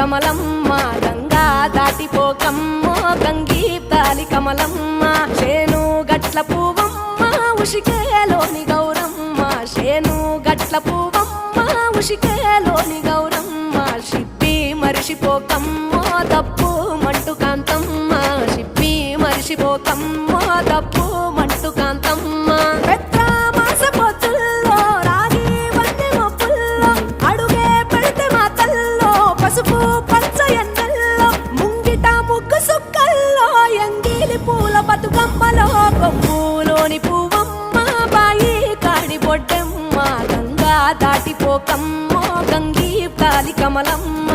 కమలమ్మ గంగా దాటిపోకమ్మ గంగీతాలి కమలమ్మ శేను గట్ల పువ్వమ్మ ఉషికేలోని గౌరమ్మ శేను గట్ల పువ్వమ్మ ఉషికేలోని గౌరమ్మ షిప్పి మరిషిపోకమ్మ తప్పు మంటు కాంతమ్మ షిప్పి మరిషిపోకమ్మ తప్పు మంటు కాంతమ్మ పసుపు పచ్చ ఎన్నెల్లో ముంగిట ముగ్గు సుక్కల్లో ఎంగిలి పూల బతుకమ్మలో కొమ్ములోని పువ్వమ్మ బాయి కాడి బొడ్డెమ్మ గంగా దాటిపోకమ్మ గంగీ తాలి కమలమ్మ